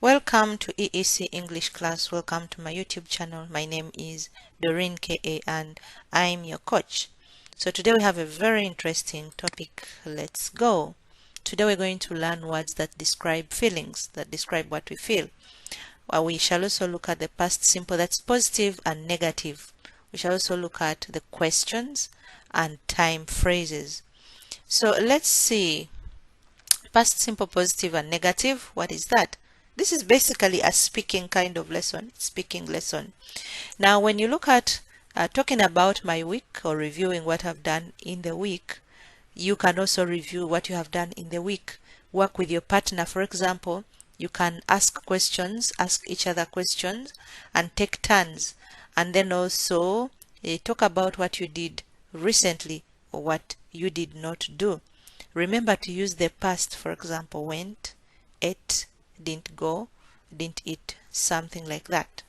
Welcome to EEC English class. Welcome to my YouTube channel. My name is Doreen KA and I'm your coach. So today we have a very interesting topic. Let's go. Today we're going to learn words that describe feelings, that describe what we feel. We shall also look at the past simple, that's positive and negative. We shall also look at the questions and time phrases. So let's see. Past simple, positive and negative. What is that? This is basically a speaking kind of lesson, speaking lesson. Now, when you look at talking about my week or reviewing what I've done in the week, you can also review what you have done in the week. Work with your partner, for example. You can ask questions, ask each other questions, and take turns. And then also talk about what you did recently or what you did not do. Remember to use the past, for example, went, ate, didn't go, didn't eat, something like that.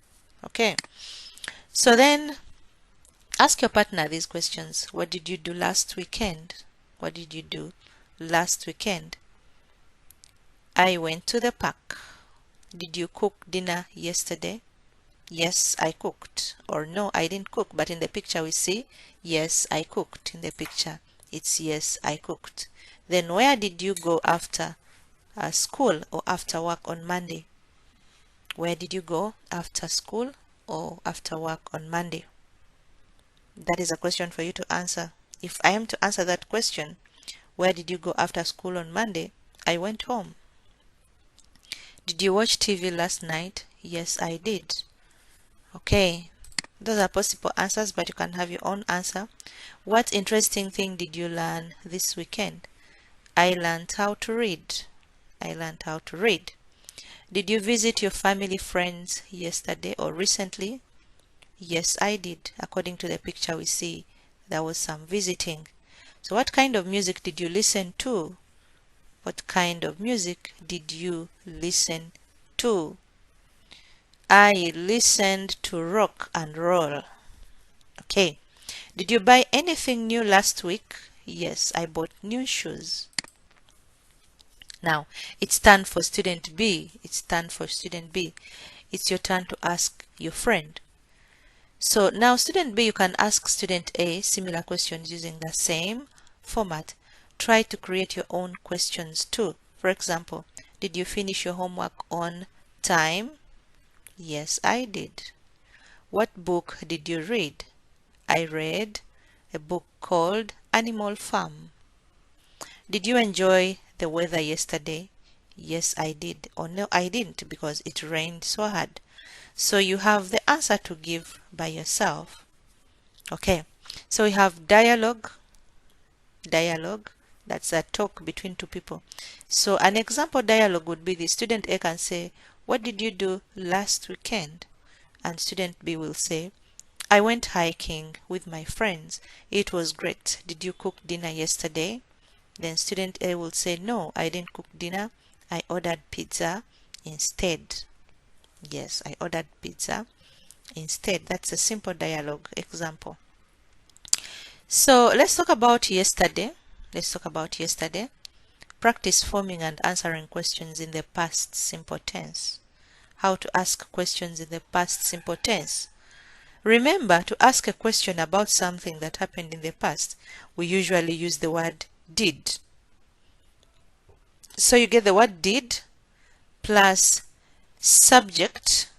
Okay. So then ask your partner these questions. What did you do last weekend? What did you do last weekend? I went to the park. Did you cook dinner yesterday? Yes, I cooked. Or no, I didn't cook. But in the picture we see, yes, I cooked. In the picture, it's yes, I cooked. Then where did you go after school or after work on Monday? Where did you go after school or after work on Monday? That is a question for you to answer. If I am to answer that question, where did you go after school on Monday? I went home. Did you watch TV last night? Yes, I did. Okay, those are possible answers, but you can have your own answer. What interesting thing did you learn this weekend? I learned how to read. I learned how to read. Did you visit your family friends yesterday or recently? Yes, I did. According to the picture we see, there was some visiting. So what kind of music did you listen to? What kind of music did you listen to? I listened to rock and roll. Okay. Did you buy anything new last week? Yes, I bought new shoes. Now, it's time for student B. It's time for student B. It's your turn to ask your friend. So now student B, you can ask student A similar questions using the same format. Try to create your own questions too. For example, did you finish your homework on time? Yes, I did. What book did you read? I read a book called Animal Farm. Did you enjoy the weather yesterday? Yes, I did. Or no, I didn't because it rained so hard. So you have the answer to give by yourself. Okay, so we have dialogue. Dialogue, that's a talk between two people. So an example dialogue would be the student A can say, what did you do last weekend? And student B will say, I went hiking with my friends. It was great. Did you cook dinner yesterday? Then student A will say, no, I didn't cook dinner. I ordered pizza instead. Yes, I ordered pizza instead. That's a simple dialogue example. So let's talk about yesterday. Let's talk about yesterday. Practice forming and answering questions in the past simple tense. How to ask questions in the past simple tense. Remember, to ask a question about something that happened in the past, we usually use the word did. So you get the word did plus subject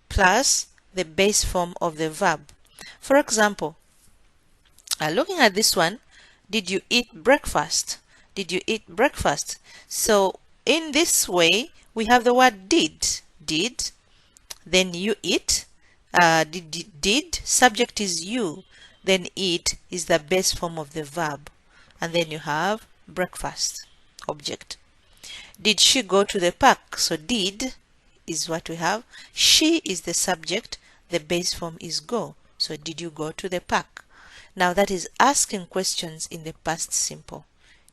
plus the base form of the verb. For example, looking at this one, did you eat breakfast? Did you eat breakfast? So in this way, we have the word did. Did, then you eat. Did, subject is you, then eat is the base form of the verb, and then you have breakfast, object. Did she go to the park? So did is what we have. She is the subject, the base form is go. So did you go to the park? Now that is asking questions in the past simple.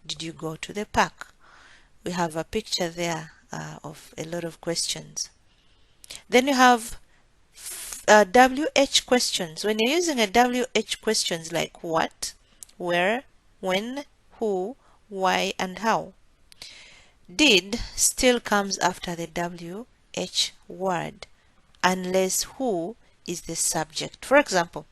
Did you go to the park? We have a picture there of a lot of questions. Then you have WH questions. When you're using a WH questions like what, where, when, who, why, and how. Did still comes after the WH word unless who is the subject. For example,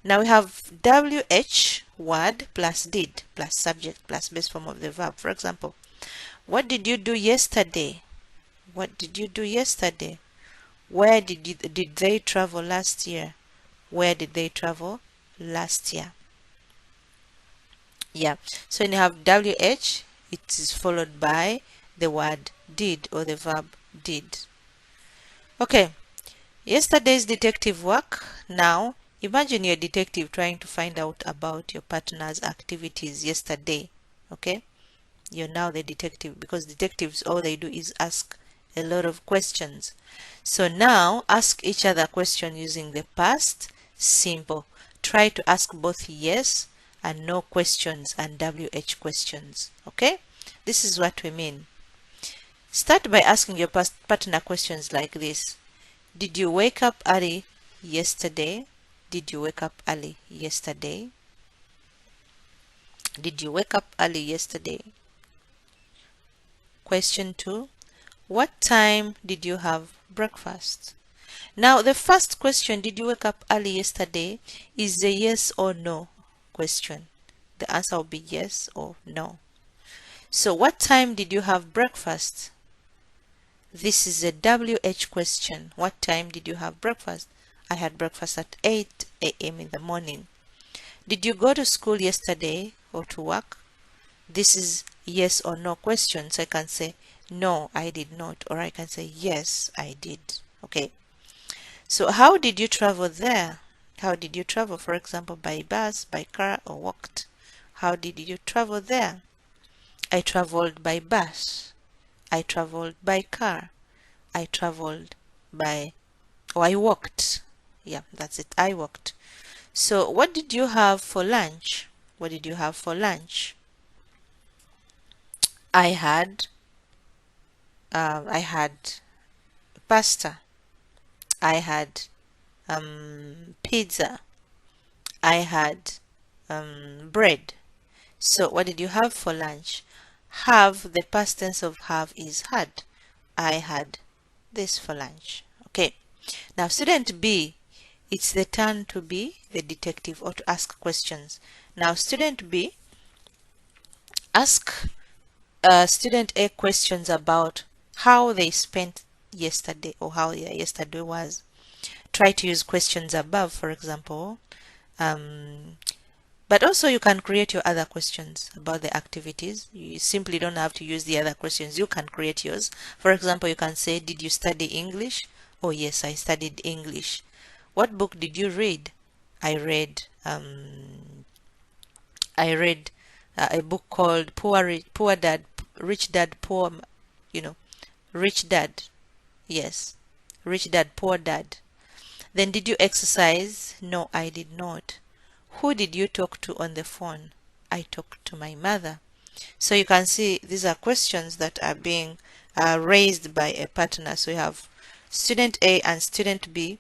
now we have WH word plus did plus subject plus base form of the verb. For example, what did you do yesterday? What did you do yesterday? Where did they travel last year? Where did they travel last year? Yeah, so when you have WH, it is followed by the word did or the verb did. Okay, yesterday's detective work. Now, imagine you're a detective trying to find out about your partner's activities yesterday. Okay, you're now the detective, because detectives, all they do is ask a lot of questions. So now ask each other question using the past simple. Try to ask both yes and no questions and WH questions. Okay, this is what we mean. Start by asking your partner questions like this. Did you wake up early yesterday? Did you wake up early yesterday? Did you wake up early yesterday? Question 2. What time did you have breakfast? Now, the first question, did you wake up early yesterday, is a yes or no question. The answer will be yes or no. So, what time did you have breakfast? This is a WH question. What time did you have breakfast? I had breakfast at 8 a.m. in the morning. Did you go to school yesterday or to work? This is yes or no question. So I can say no, I did not, or I can say yes, I did. Okay. So how did you travel there? How did you travel? For example, by bus, by car, or walked. How did you travel there? I traveled by bus. I traveled by car. I traveled by, or I walked. Yeah, that's it. I walked. So what did you have for lunch? What did you have for lunch? I had pasta. I had pizza. I had bread. So what did you have for lunch? Have, the past tense of have is had. I had this for lunch. Okay. Now student B, it's the turn to be the detective or to ask questions. Now student B, ask student A questions about how they spent yesterday or how their yesterday was. Try to use questions above, for example. But also you can create your other questions about the activities. You simply don't have to use the other questions. You can create yours. For example, you can say, did you study English? Oh yes, I studied English. What book did you read? I read a book called Poor Dad, Rich Dad, Poor, Rich Dad. Yes, Rich Dad, Poor Dad. Then did you exercise? No, I did not. Who did you talk to on the phone? I talked to my mother. So you can see these are questions that are being raised by a partner. So you have student A and student B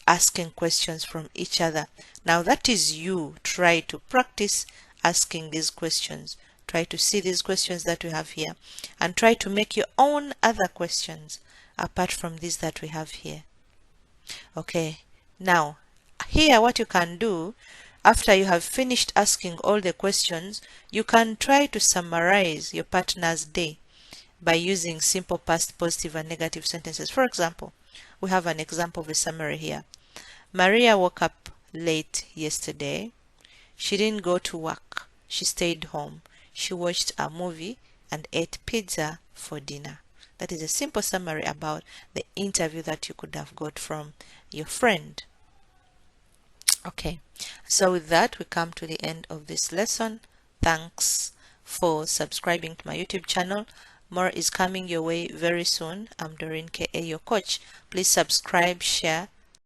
asking questions from each other. Now that is you. Try to practice asking these questions. Try to see these questions that we have here and try to make your own other questions apart from these that we have here. Okay, now here what you can do, after you have finished asking all the questions, you can try to summarize your partner's day by using simple past, positive and negative sentences. For example, we have an example of a summary here. Maria woke up late yesterday. She didn't go to work. She stayed home. She watched a movie and ate pizza for dinner. That is a simple summary about the interview that you could have got from your friend. Okay, so with that, we come to the end of this lesson. Thanks for subscribing to my YouTube channel. More is coming your way very soon. I'm Doreen K.A., your coach. Please subscribe, share,